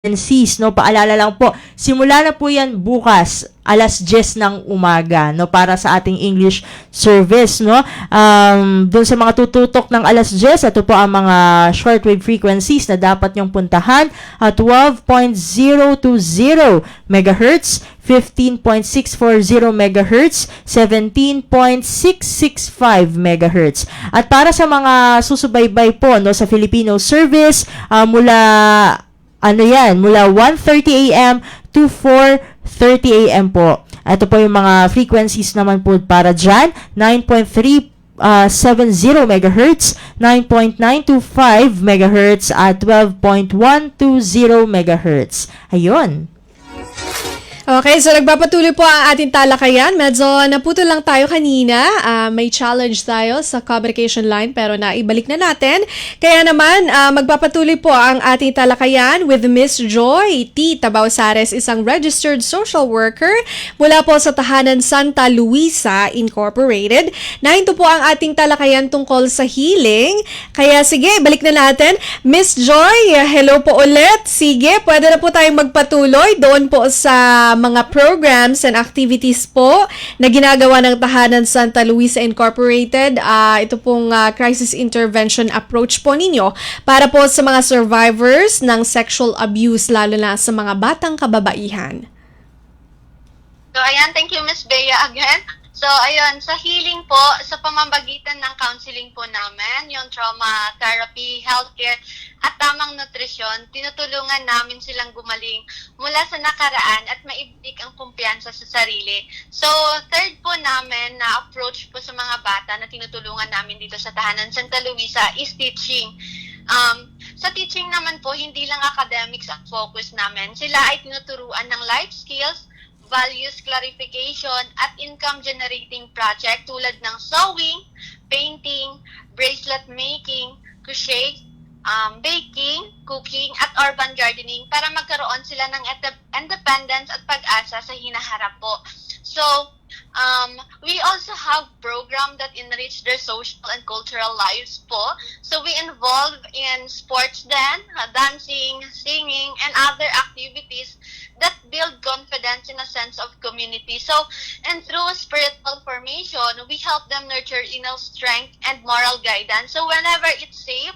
frequencies, no? Paalala lang po, simula na po yan bukas, 10:00 ng umaga, no? Para sa ating English service, no? Doon sa mga tututok ng 10:00, ito po ang mga shortwave frequencies na dapat nyong puntahan, 12.020 MHz, 15.640 MHz, 17.665 MHz. At para sa mga susubaybay po, no, sa Filipino service, mula 1:30 a.m. to 4:30 a.m. po. Ito po yung mga frequencies naman po para dyan. 9.370 MHz, 9.925 MHz, at 12.120 MHz. Ayun. Okay, so nagpapatuloy po ang ating talakayan. Medyo naputol lang tayo kanina. May challenge tayo sa communication line pero naibalik na natin. Kaya naman, magpapatuloy po ang ating talakayan with Miss Joy T. Tabausares, isang registered social worker mula po sa Tahanan Santa Luisa Incorporated. Na ito po ang ating talakayan tungkol sa healing. Kaya sige, balik na natin. Miss Joy, hello po ulit. Sige, pwede na po tayong magpatuloy doon po sa mga programs and activities po na ginagawa ng Tahanan Santa Luisa Incorporated. Ito pong crisis intervention approach po ninyo para po sa mga survivors ng sexual abuse, lalo na sa mga batang kababaihan. So, ayan, thank you, Miss Bea, again. So, ayun, sa healing po, sa pamamagitan ng counseling po namin, yung trauma therapy, healthcare, at tamang nutrisyon, tinutulungan namin silang gumaling mula sa nakaraan at maibalik ang kumpiyansa sa sarili. So, third po namin na approach po sa mga bata na tinutulungan namin dito sa Tahanan Santa Luisa is teaching. Sa teaching naman po, hindi lang academics ang focus namin. Sila ay tinuturuan ng life skills, values clarification, at income-generating project tulad ng sewing, painting, bracelet making, crochet, baking, cooking, at urban gardening para magkaroon sila ng independence at pag-asa sa hinaharap po. So, we also have program that enrich their social and cultural lives po. So, we involve in sports then, dancing, singing, and other activities that build confidence in a sense of community. So, and through spiritual formation, we help them nurture inner strength and moral guidance. So, whenever it's safe,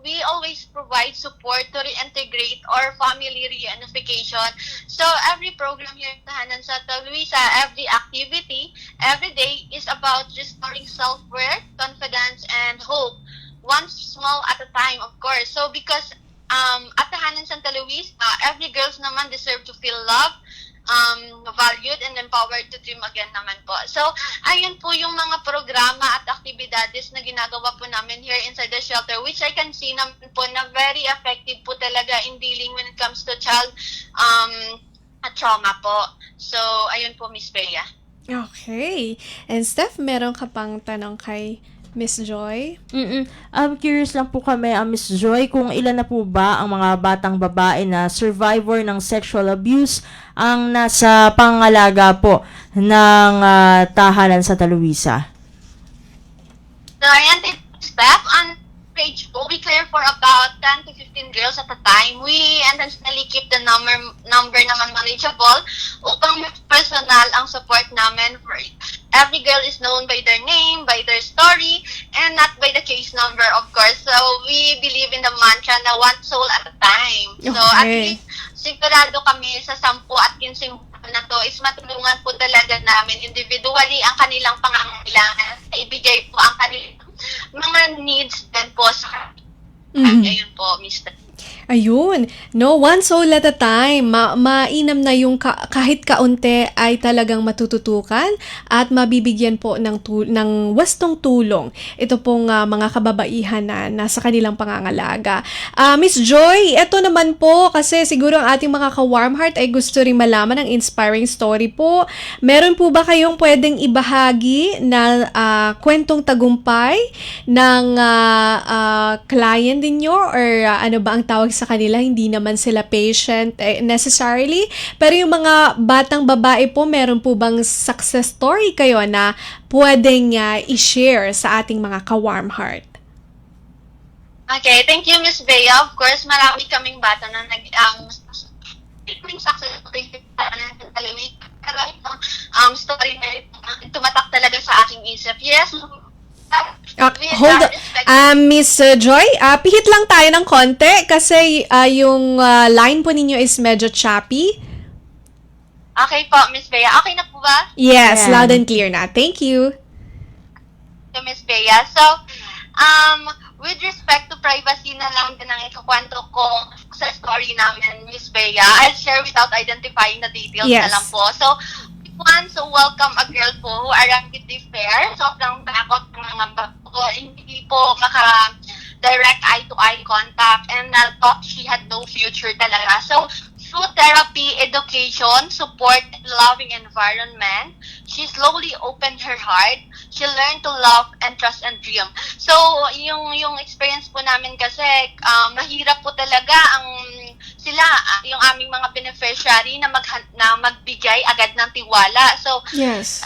we always provide support to reintegrate or family reunification. So, every program here in Tahanan Santa Luisa, every activity, every day is about restoring self-worth, confidence, and hope. One small at a time, of course. So, because at Tahanan Santa Luisa, every girls naman deserve to feel loved, valued, and empowered to dream again naman po. So, ayun po yung mga programa at aktibidades na ginagawa po namin here inside the shelter, which I can see naman po na very effective po talaga in dealing when it comes to child trauma po. So, ayun po, Miss Bea. Okay. And Steph, meron ka pang tanong kay Miss Joy? Curious lang po kami, Miss Joy, kung ilan na po ba ang mga batang babae na survivor ng sexual abuse ang nasa pangalaga po ng Tahanan Santa Luisa? So, ayan, Steph, on page po, we clear for about 10 to 15 girls at a time. We intentionally keep the number naman manageable upang mas personal ang support namin for every girl is known by their name, by their story, and not by the case number, of course. So, we believe in the mantra na one soul at a time. So, at least, sigurado kami sa 10 at 15 na to is matulungan po talaga namin individually ang kanilang pangangailangan. Ibigay po ang kanilang mga needs din po sa ayun po, Mr. Ayun. No, one soul at a time. Mainam na yung kahit kaunti ay talagang matututukan at mabibigyan po ng wastong tulong. Ito pong mga kababaihan na nasa kanilang pangangalaga. Miss Joy, ito naman po kasi siguro ang ating mga ka-warm heart ay gusto rin malaman ng inspiring story po. Meron po ba kayong pwedeng ibahagi na kwentong tagumpay ng client ninyo or ano ba ang tawag sa kanila, hindi naman sila patient necessarily, pero yung mga batang babae po, meron po bang success story kayo na pwedeng i-share sa ating mga ka-warm heart? Okay, thank you, Miss Bea. Of course, marami kaming bata na Joseph. Yes. Hold on. Miss Joy, pihit lang tayo ng konti kasi yung line po ninyo is medyo choppy. Okay po, Miss Bea. Okay na po ba? Yes, Yeah. loud and clear na. Thank you. To Miss Bea. So, with respect to privacy na lang din ang ikukwento ko sa story namin, Miss Bea, I'll share without identifying the details Yes. na lang po. So, we want to welcome a girl po who arrived with the fair. Sobrang takot ng mga bago. Hindi po direct eye-to-eye contact and thought she had no future talaga. So, through therapy, education, support, and loving environment, she slowly opened her heart. She learned to love and trust and dream. So, yung experience po namin kasi, mahirap po talaga sila, yung aming mga beneficiary na magbigay agad ng tiwala. So, Yes.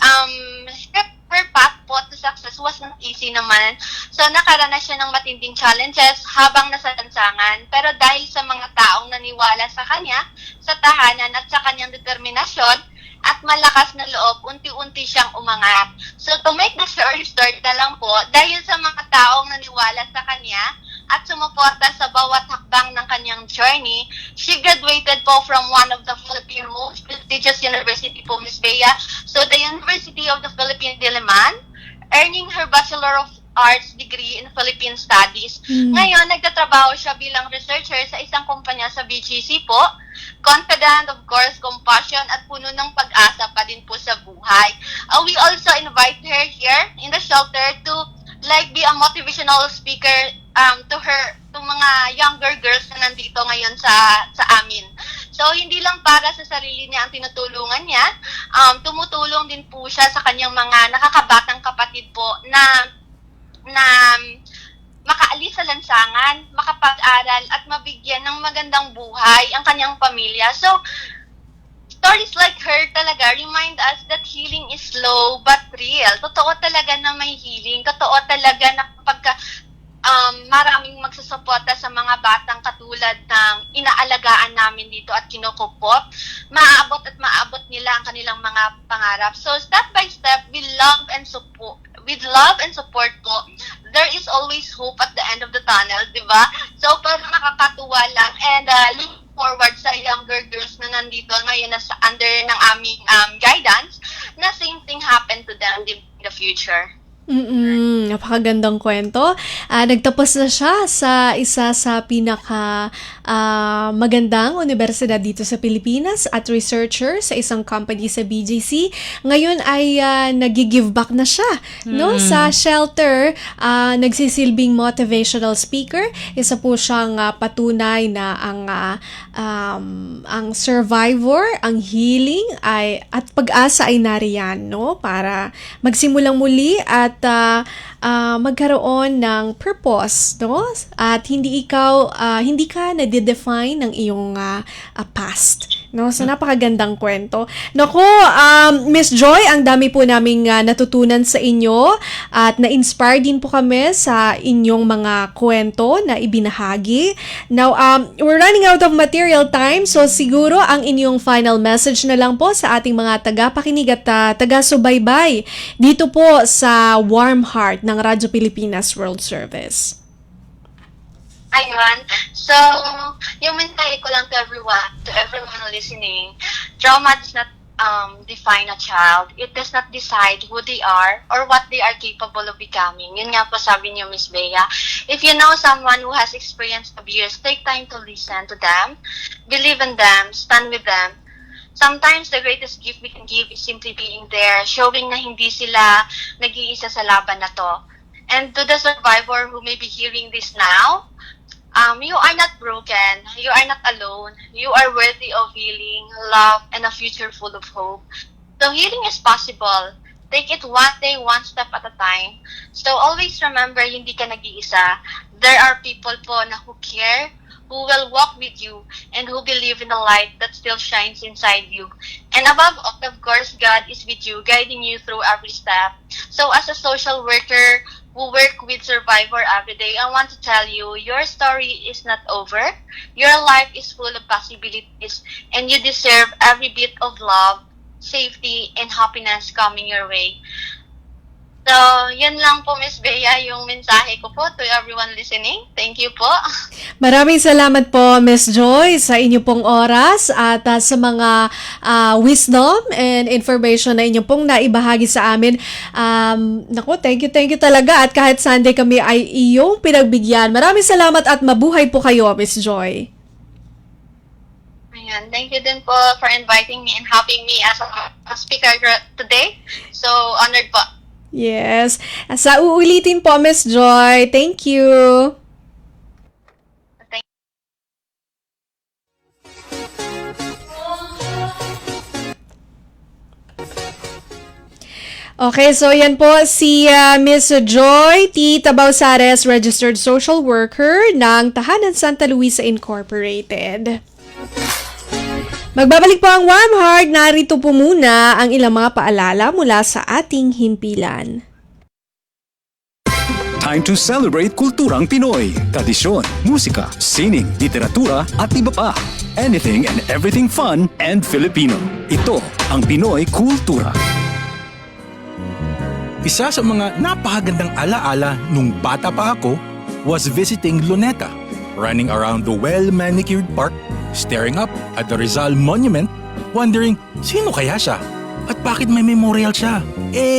her path po to success was not easy naman. So, nakaranas siya ng matinding challenges habang nasa lansangan. Pero dahil sa mga taong naniwala sa kanya, sa tahanan at sa kanyang determinasyon, at malakas na loob, unti-unti siyang umangat. So, to make the short story na lang po, dahil sa mga taong naniwala sa kanya at sumuporta sa bawat hakbang ng kanyang journey, she graduated po from one of the Philippine most prestigious university po, Miss Bea. So, the University of the Philippines, Diliman, earning her Bachelor of Arts degree in Philippine Studies. Ngayon, nagtatrabaho siya bilang researcher sa isang kumpanya sa BGC po. Confident, of course, compassion, at puno ng pag-asa pa din po sa buhay. We also invite her here in the shelter to be a motivational speaker to mga younger girls na nandito ngayon sa amin. So, hindi lang para sa sarili niya ang tinutulungan niya, tumutulong din po siya sa kanyang mga nakakabatang kapatid po na makaalis sa lansangan, makapag-aral, at mabigyan ng magandang buhay ang kanyang pamilya. So, stories like her talaga remind us that healing is slow but real. Totoo talaga na may healing. Totoo talaga na kapag maraming magsusuporta sa mga batang katulad ng inaalagaan namin dito at kinukupot, maaabot at maaabot nila ang kanilang mga pangarap. So, step by step, with love and support po, there is always hope at the end of the tunnel, di ba? So, parang nakakatuwa lang and look forward sa younger girls na nandito ngayon na under ng aming guidance na same thing happen to them in the future. Napakagandang kwento. Nagtapos na siya sa isa sa pinaka magandang universidad dito sa Pilipinas at researcher sa isang company sa BGC. Ngayon ay nag-give back na siya no sa shelter, nagsisilbing motivational speaker. Isa po siyang patunay na ang survivor, ang healing at pag-asa ay nariyan no para magsimulang muli at magkaroon ng purpose, no? At hindi ka na-define ng iyong past, no? So, napakagandang kwento. Naku, Miss Joy, ang dami po naming natutunan sa inyo at na-inspire din po kami sa inyong mga kwento na ibinahagi. Now, we're running out of material time, so siguro ang inyong final message na lang po sa ating mga tagapakinig at taga-subaybay dito po sa Warm Heart ng Radyo Pilipinas World Service. Ayun. So, yung mensahe ko lang to everyone listening, trauma does not define a child. It does not decide who they are or what they are capable of becoming. Yun nga po sabi niyo, Miss Bea. If you know someone who has experienced abuse, take time to listen to them, believe in them, stand with them. Sometimes the greatest gift we can give is simply being there, showing na hindi sila nag-iisa sa laban na to. And to the survivor who may be hearing this now, you are not broken. You are not alone. You are worthy of healing, love, and a future full of hope. So healing is possible. Take it one day, one step at a time. So always remember, hindi ka nag-iisa. There are people po na who care, who will walk with you, and who believe in the light that still shines inside you. And above all, of course, God is with you, guiding you through every step. So as a social worker who work with survivor every day, I want to tell you, your story is not over. Your life is full of possibilities, and you deserve every bit of love, safety, and happiness coming your way. So, yun lang po, Miss Bea, yung mensahe ko po to everyone listening. Thank you po. Maraming salamat po, Miss Joy, sa inyo pong oras at sa mga wisdom and information na inyo pong naibahagi sa amin. Naku, thank you talaga. At kahit Sunday kami ay iyong pinagbigyan. Maraming salamat at mabuhay po kayo, Miss Joy. Ayan, thank you din po for inviting me and having me as a speaker today. So, honored po. Yes. Sa uulitin po, Miss Joy. Thank you. Thank Okay, so yan po si Miss Joy T. Tabausares, Registered Social Worker ng Tahanan Santa Luisa Incorporated. Magbabalik po ang Warm Heart. Narito po muna ang ilang mga paalala mula sa ating himpilan. Time to celebrate kulturang Pinoy. Tradisyon, musika, sining, literatura at iba pa. Anything and everything fun and Filipino. Ito ang Pinoy Kultura. Isa sa mga napakagandang alaala nung bata pa ako was visiting Luneta, running around the well-manicured park, staring up at the Rizal Monument, wondering sino kaya siya at bakit may memorial siya.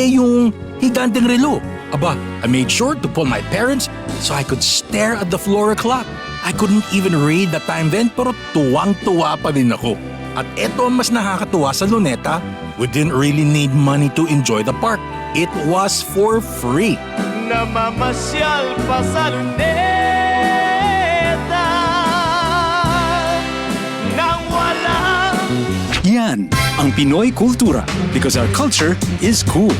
Yung higanteng relo. Aba, I made sure to pull my parents so I could stare at the Flora clock. I couldn't even read the time then pero tuwang-tuwa pa din ako. At eto ang mas nakakatuwa sa Luneta, we didn't really need money to enjoy the park. It was for free. Namamasyal pa sa luneta nang walang Yan ang Pinoy Kultura because our culture is cool.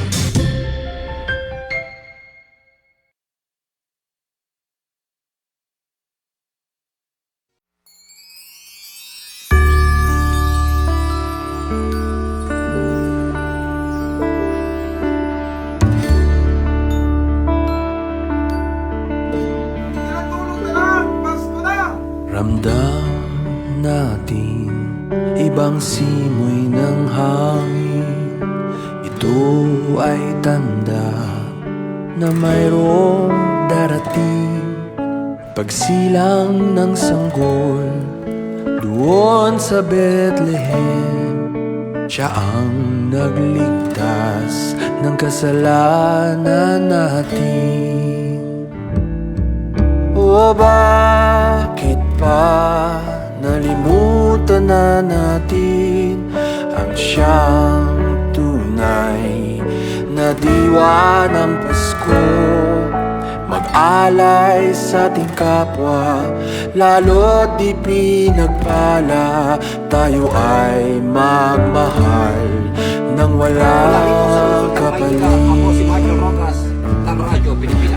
ramdam natin ibang simoy ng hangin. Ito ay tanda na mayroong darating. Pagsilang ng sanggol doon sa Bethlehem, siya ang nagligtas ng kasalanan natin. O bakit pa nalimutan na natin ang siyang tunay na diwa ng Pasko? Mag-alay sa ating kapwa, lalo't di pinagpala. Tayo ay magmahal nang walang kapalit.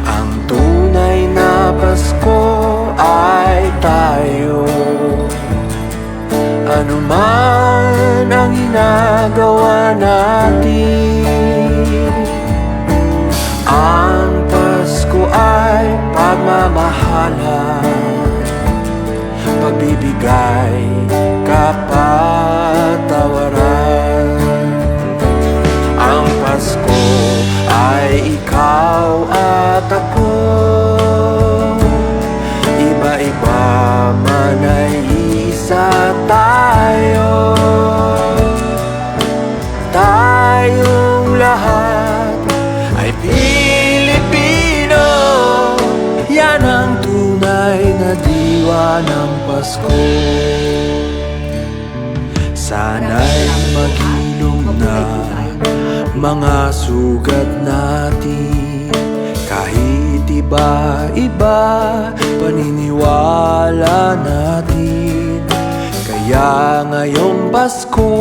Ang tunay na Pasko ay tayo. Ano man ang ginagawa natin, ang Pasko ay pagmamahalan, pagbibigay, kapatawaran. Ang Pasko ay ikaw at ako, iba-iba man ay isa tayo. Tayong lahat ay Pilipino. Yan ang tunay na diwa ng Pasko. Sana'y magilong na mga sugat natin, kahit iba-iba paniniwala natin. Kaya ngayong Pasko,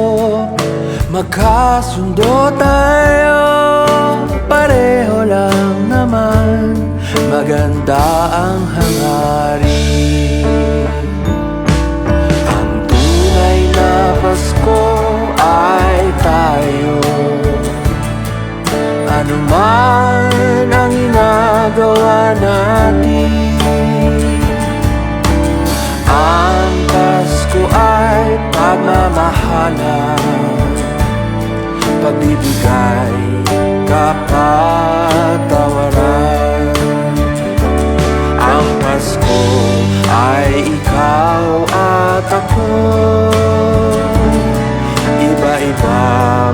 magkasundo tayo. Pareho lang naman, maganda ang hangarin. Ang tunay na Pasko ay tayo. Ano man ang ginagawa natin, ang Pasko ay pagmamahalan, pagbibigay, kapatawaran. at ako, iba-iba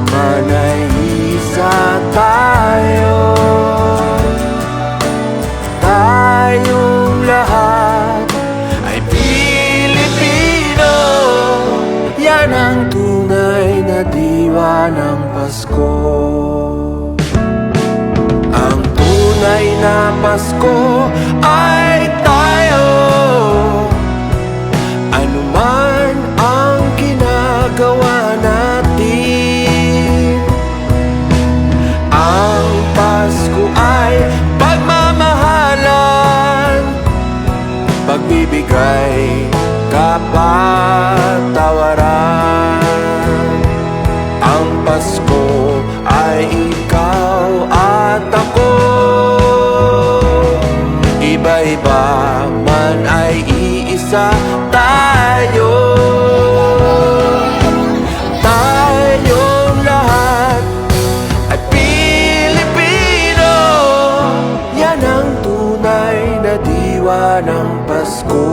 man ay isa tayo. Tayong lahat ay Pilipino. Yan ang tunay na diwa ng Pasko. Ang tunay na Pasko ay tayo. Ano man ang ginagawa natin, ang Pasko ay pagmamahalan, pagbibigay, kapatawaran. Ang Pasko ay ikaw at ako, iba-iba man ay iisa tayo. Tayong lahat ay Pilipino. Yan ang tunay na diwa ng Pasko.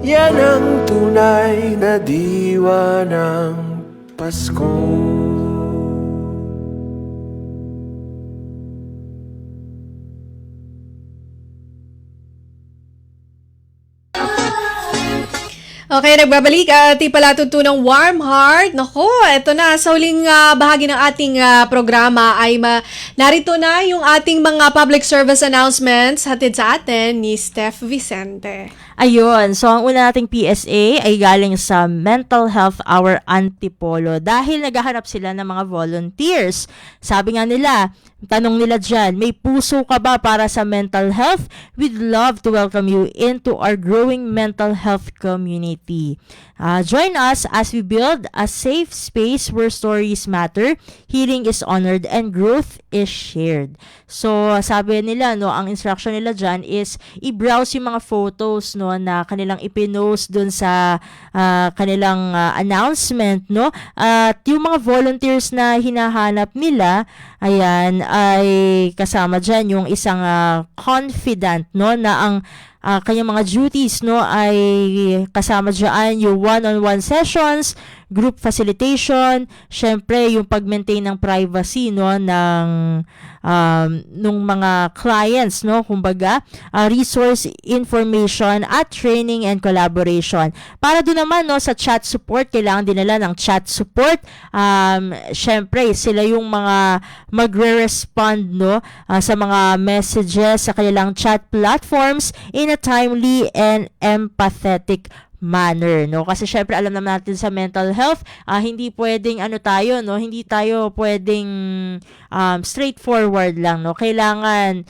Yan ang tunay na diwa ng Pasko. Okay, nagbabalik ating palatuntunang Warm Heart. Nako, eto na. Sa huling bahagi ng ating programa ay narito na yung ating mga public service announcements hatid sa atin ni Steph Vicente. Ayun, so ang una nating PSA ay galing sa Mental Health Hour Antipolo dahil naghahanap sila ng mga volunteers. Sabi nga nila, tanong nila dyan, may puso ka ba para sa mental health? We'd love to welcome you into our growing mental health community. Join us as we build a safe space where stories matter, healing is honored, and growth is shared. So, sabi nila, no, ang instruction nila dyan is i-browse yung mga photos, no, na kanilang ipinost dun sa kanilang announcement, no? At yung mga volunteers na hinahanap nila, ayan, ay kasama dyan yung isang confidant, no, na ang kanyang mga duties, no, ay kasama dyan yung one-on-one sessions, group facilitation, syempre yung pag-maintain ng privacy, no, ng nung mga clients, no, kumbaga resource information at training and collaboration. Para doon naman, no, sa chat support, kailangan din nila ng chat support. Syempre sila yung mga magre-respond, no, sa mga messages sa kanilang chat platforms in a timely and empathetic manner, no? Kasi syempre alam naman natin sa mental health, hindi pwedeng tayo, no? Hindi tayo pwedeng straightforward lang, no? Kailangan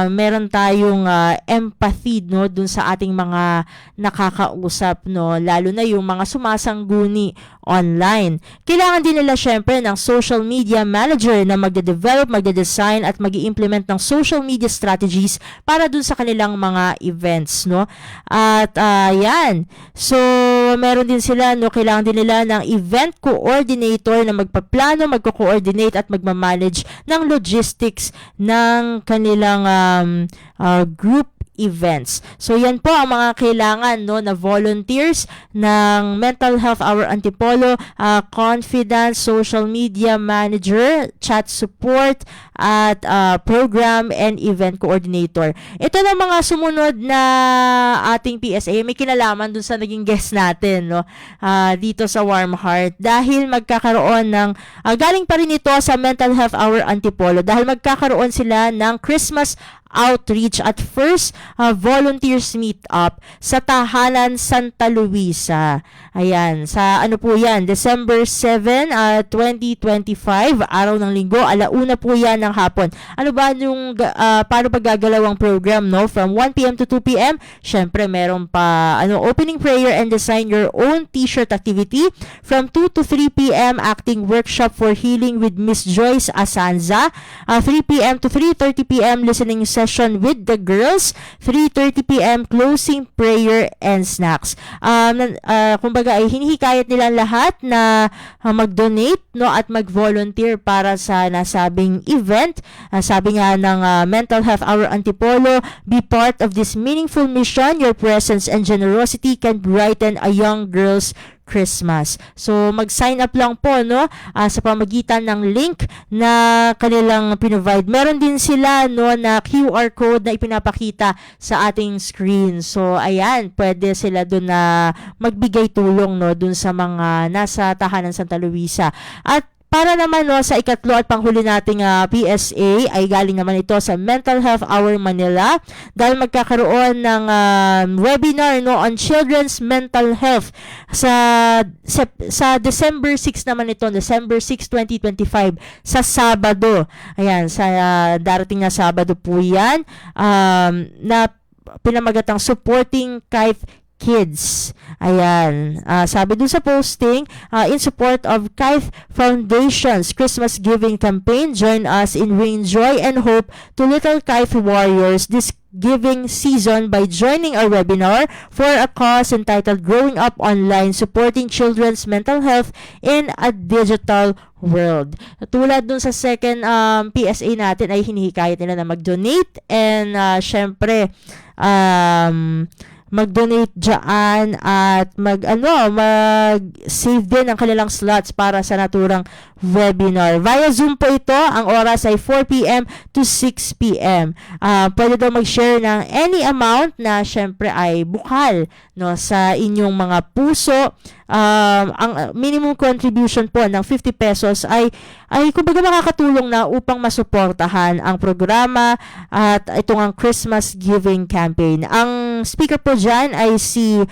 meron tayong empathy, no, dun sa ating mga nakakausap, no? Lalo na yung mga sumasangguni online. Kailangan din nila syempre ng social media manager na magde-develop, magde-design at mag-i-implement ng social media strategies para dun sa kanilang mga events, no? At yan. So, meron din sila, no, kailangan din nila ng event coordinator na magpaplano, magko-coordinate at magmamanage ng logistics ng kanilang group events. So, yan po ang mga kailangan, no, na volunteers ng Mental Health Hour Antipolo, confidence, social media manager, chat support, at program and event coordinator. Ito na mga sumunod na ating PSA. May kinalaman dun sa naging guest natin, no, dito sa Warm Heart. Dahil magkakaroon ng, galing pa rin ito sa Mental Health Hour Antipolo, dahil magkakaroon sila ng Christmas outreach at first volunteers meet up sa Tahanan Santa Luisa. Ayan, sa ano po yan, December 7, 2025, araw ng linggo, 1:00 po yan ng hapon. Ano ba yung paano pa gagalaw ang program, no? From 1 p.m. to 2 p.m. Syempre meron pa opening prayer and design your own t-shirt activity. From 2 to 3 p.m. acting workshop for healing with Miss Joyce Asanza. 3 p.m. to 3:30 p.m. listening session with the girls, 3:30 p.m. closing prayer and snacks. Kumbaga ay hinihikayat nila lahat na mag-donate, no, at mag-volunteer para sa nasabing event. Sabi nga ng Mental Health Hour Antipolo, be part of this meaningful mission. Your presence and generosity can brighten a young girl's Christmas. So mag-sign up lang po, no, sa pamagitan ng link na kanilang provide. Meron din sila, no, na QR code na ipinapakita sa ating screen. So ayan, pwede sila doon na magbigay tulong, no, doon sa mga nasa tahanan Santa Luisa. At para naman, no, sa ikatlo at panghuli nating PSA ay galing naman ito sa Mental Health Hour Manila dahil magkakaroon ng webinar, no, on children's mental health sa December 6 naman ito, December 6, 2025 sa Sabado. Ayan, sa darating na Sabado po yan, na pinamagatang Supporting Kite Kids. Ayan. Sabi dun sa posting, in support of Kite Foundation's Christmas Giving Campaign, join us in bringing joy and hope to little Kite warriors this giving season by joining our webinar for a cause entitled Growing Up Online, Supporting Children's Mental Health in a Digital World. Tulad dun sa second PSA natin ay hinihikayat nila na mag-donate and syempre mag-donate dyan at mag-save din ang kanilang slots para sa naturang webinar. Via Zoom po ito, ang oras ay 4 p.m. to 6 p.m. Pwede daw mag-share ng any amount na syempre ay bukal, no, sa inyong mga puso. Ang minimum contribution po ng 50 pesos ay kumbaga makakatulong na upang masuportahan ang programa at itong ang Christmas Giving Campaign. Ang speaker po dyan ay si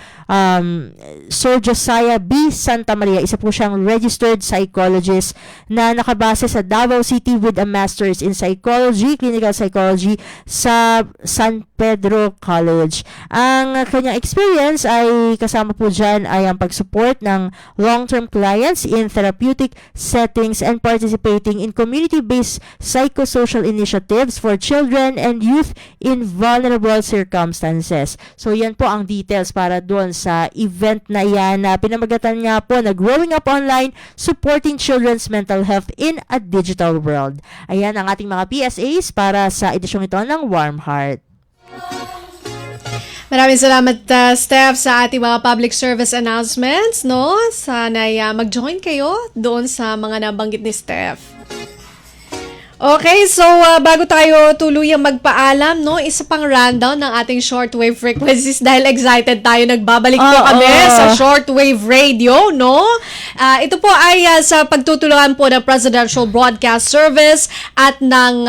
Sir Josiah B. Santa Maria. Isa po siyang registered psychologist na nakabase sa Davao City with a Master's in Psychology, Clinical Psychology sa San Pedro College. Ang kanyang experience ay kasama po dyan ay ang pag-support ng long-term clients in therapeutic settings and participating in community-based psychosocial initiatives for children and youth in vulnerable circumstances. So yan po ang details para doon sa event na yan na pinamagatan nga po na Growing Up Online, Supporting Children's Mental Health in a Digital World. Ayan ang ating mga PSAs para sa edisyong ito ng Warm Heart. Maraming salamat, Steph, sa ating mga public service announcements, no? Sana'y mag-join kayo doon sa mga nabanggit ni Steph. Okay, so bago tayo tuluyang magpaalam, no, isa pang rundown ng ating shortwave frequencies dahil excited tayo, nagbabalik po kami sa shortwave radio, no? Ito po ay sa pagtutulungan po ng Presidential Broadcast Service at ng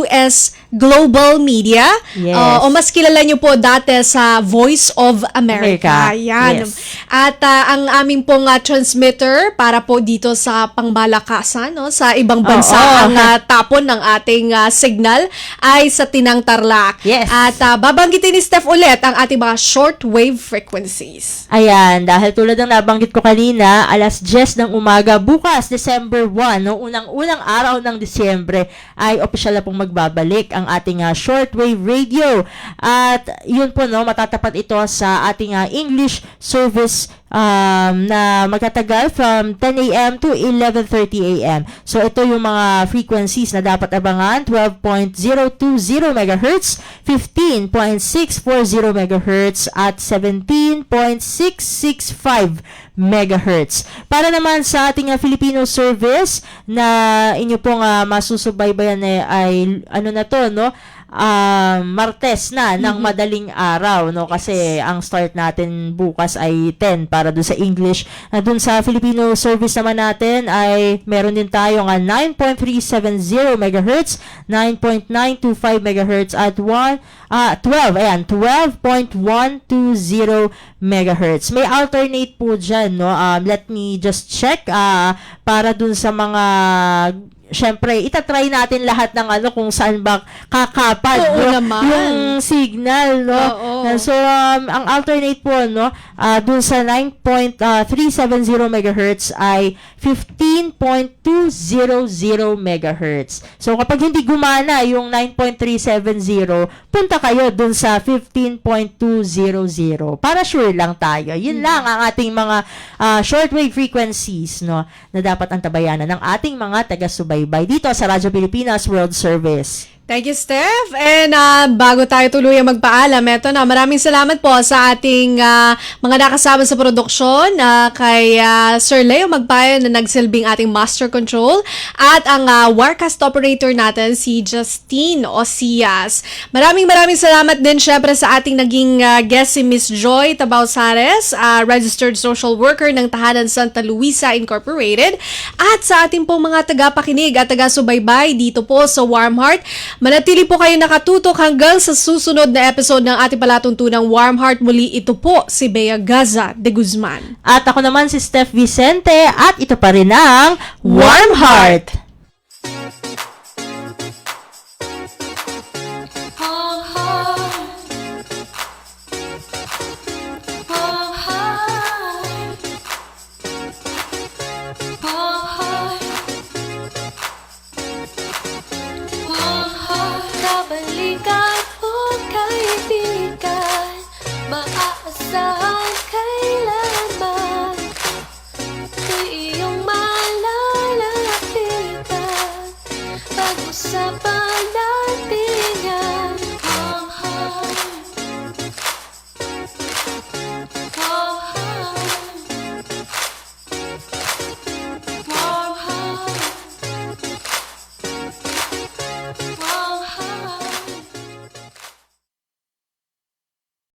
US Global Media. Yes. O mas kilala nyo po dati sa Voice of America. Yan. Yes. At ang aming pong transmitter para po dito sa pangmalakasan, no, sa ibang bansa ang tapon ng ating signal ay sa Tinang Tarlac. Yes. At babanggitin ni Steph ulit ang ating mga shortwave frequencies. Ayan, dahil tulad ng nabanggit ko kanina, alas 10 ng umaga, bukas, December 1, no, unang araw ng Disyembre, ay opisyal na pong magbabalik ang ating shortwave radio. At yun po, no, matatapat ito sa ating English service na magtatagal from 10 a.m. to 11:30 a.m. So ito yung mga frequencies na dapat abangan: 12.020 MHz, 15.640 MHz at 17.665 MHz. Para naman sa ating Filipino service na inyo pong masusubaybayan ay ano na to, no? Martes na ng madaling araw, no, kasi ang start natin bukas ay 10 para doon sa English. Doon sa Filipino service naman natin ay meron din tayong 9.370 MHz, 9.925 MHz at 12.120 MHz. May alternate po dyan, no. Let me just check para dun sa mga syempre, itatry natin lahat ng kung saan ba kakapad Oo no? naman. yung signal, no? Oo. So, ang alternate po, no, dun sa 9.370 megahertz ay 15.200 megahertz. So, kapag hindi gumana yung 9.370, punta kayo dun sa 15.200 para sure lang tayo. Yun lang ang ating mga shortwave frequencies, no, na dapat antabayanan ng ating mga taga-subaybay dito sa Radyo Pilipinas World Service. Thank you, Steph. And bago tayo tuluyang magpaalam, eto na, maraming salamat po sa ating mga nakasama sa produksyon, kay Sir Leo Magpayo na nagsilbing ating master control, at ang Warcast operator natin, si Justine Osias. Maraming salamat din syempre sa ating naging guest, si Miss Joy Tabausares, registered social worker ng Tahanan Santa Luisa Incorporated, at sa ating pong mga tagapakinig at taga-subaybay dito po sa Warm Heart. Manatili po kayo nakatutok hanggang sa susunod na episode ng ating palatuntunang Warm Heart. Muli ito po si Bea Gaza de Guzman. At ako naman si Steph Vicente at ito pa rin ang Warm Heart. Kabalikan o kaibigan, maaasahan kailanman, di iyong malalapitan. Pag-usapan natin